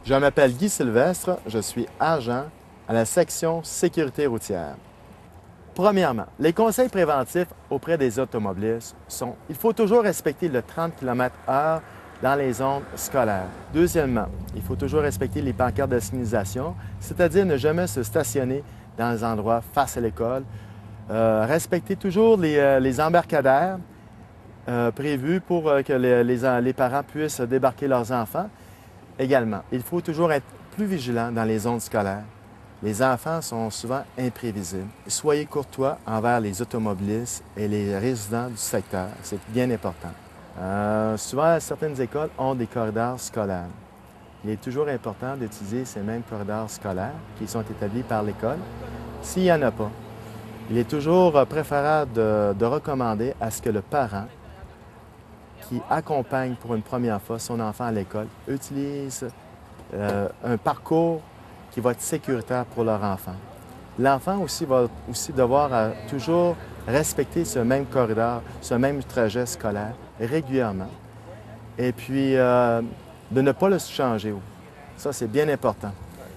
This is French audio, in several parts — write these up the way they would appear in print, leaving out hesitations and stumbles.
Je m'appelle Guy Sylvestre, je suis agent à la section sécurité routière. Premièrement, les conseils préventifs auprès des automobilistes sont il faut toujours respecter le 30 km/h dans les zones scolaires. Deuxièmement, il faut toujours respecter les pancartes de signalisation, c'est-à-dire ne jamais se stationner dans les endroits face à l'école. Respecter toujours les embarcadères prévus pour que les parents puissent débarquer leurs enfants. Également, il faut toujours être plus vigilant dans les zones scolaires. Les enfants sont souvent imprévisibles. Soyez courtois envers les automobilistes et les résidents du secteur. C'est bien important. Souvent, certaines écoles ont des corridors scolaires. Il est toujours important d'utiliser ces mêmes corridors scolaires qui sont établis par l'école. S'il n'y en a pas, il est toujours préférable de recommander à ce que le parent qui accompagne pour une première fois son enfant à l'école utilise un parcours qui va être sécuritaire pour leur enfant. L'enfant aussi va devoir toujours respecter ce même corridor, ce même trajet scolaire régulièrement. Et puis, de ne pas le changer. Ça, c'est bien important.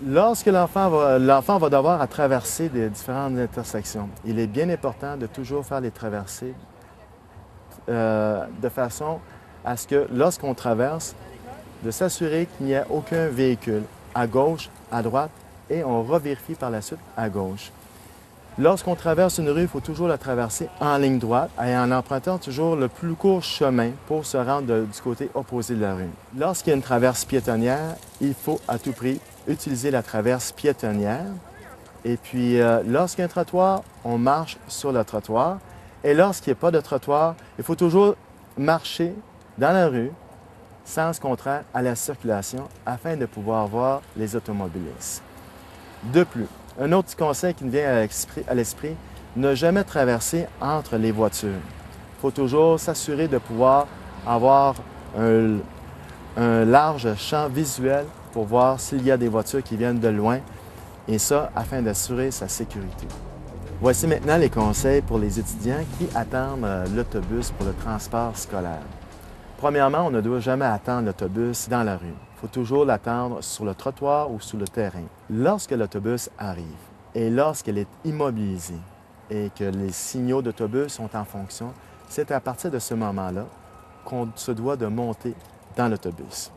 Lorsque l'enfant va devoir traverser des différentes intersections, il est bien important de toujours faire les traversées de façon à ce que, lorsqu'on traverse, de s'assurer qu'il n'y ait aucun véhicule à gauche, à droite, et on revérifie par la suite à gauche. Lorsqu'on traverse une rue, il faut toujours la traverser en ligne droite et en empruntant toujours le plus court chemin pour se rendre du côté opposé de la rue. Lorsqu'il y a une traverse piétonnière, il faut à tout prix utiliser la traverse piétonnière. Et puis, lorsqu'il y a un trottoir, on marche sur le trottoir. Et lorsqu'il n'y a pas de trottoir, il faut toujours marcher dans la rue, sens contraire à la circulation, afin de pouvoir voir les automobilistes. De plus, un autre petit conseil qui me vient à l'esprit, ne jamais traverser entre les voitures. Il faut toujours s'assurer de pouvoir avoir un large champ visuel pour voir s'il y a des voitures qui viennent de loin, et ça afin d'assurer sa sécurité. Voici maintenant les conseils pour les étudiants qui attendent l'autobus pour le transport scolaire. Premièrement, on ne doit jamais attendre l'autobus dans la rue. Il faut toujours l'attendre sur le trottoir ou sur le terrain. Lorsque l'autobus arrive et lorsqu'elle est immobilisée et que les signaux d'autobus sont en fonction, c'est à partir de ce moment-là qu'on se doit de monter dans l'autobus.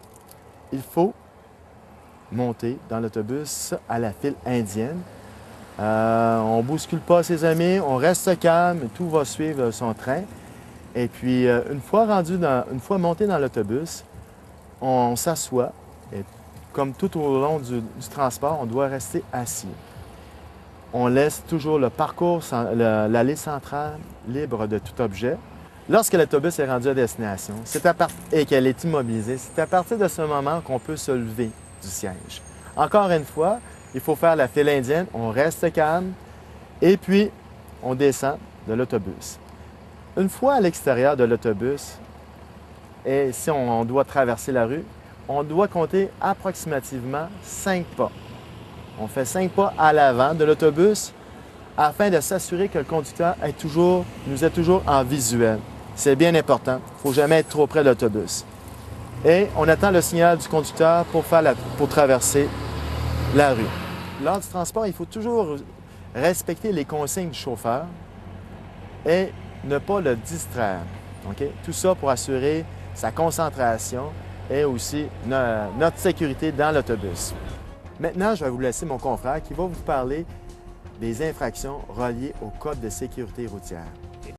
Il faut monter dans l'autobus à la file indienne. On ne bouscule pas ses amis, on reste calme, tout va suivre son train. Et puis, une fois monté dans l'autobus, on s'assoit. Et comme tout au long du transport, on doit rester assis. On laisse toujours le parcours, l'allée centrale libre de tout objet. Lorsque l'autobus est rendu à destination et qu'elle est immobilisée, c'est à partir de ce moment qu'on peut se lever du siège. Encore une fois, il faut faire la file indienne, on reste calme et puis on descend de l'autobus. Une fois à l'extérieur de l'autobus, et si on doit traverser la rue, on doit compter approximativement 5 pas. On fait 5 pas à l'avant de l'autobus afin de s'assurer que le conducteur nous est toujours en visuel. C'est bien important. Il ne faut jamais être trop près de l'autobus. Et on attend le signal du conducteur pour traverser la rue. Lors du transport, il faut toujours respecter les consignes du chauffeur et ne pas le distraire. Okay? Tout ça pour assurer sa concentration et aussi notre sécurité dans l'autobus. Maintenant, je vais vous laisser mon confrère qui va vous parler des infractions reliées au Code de sécurité routière.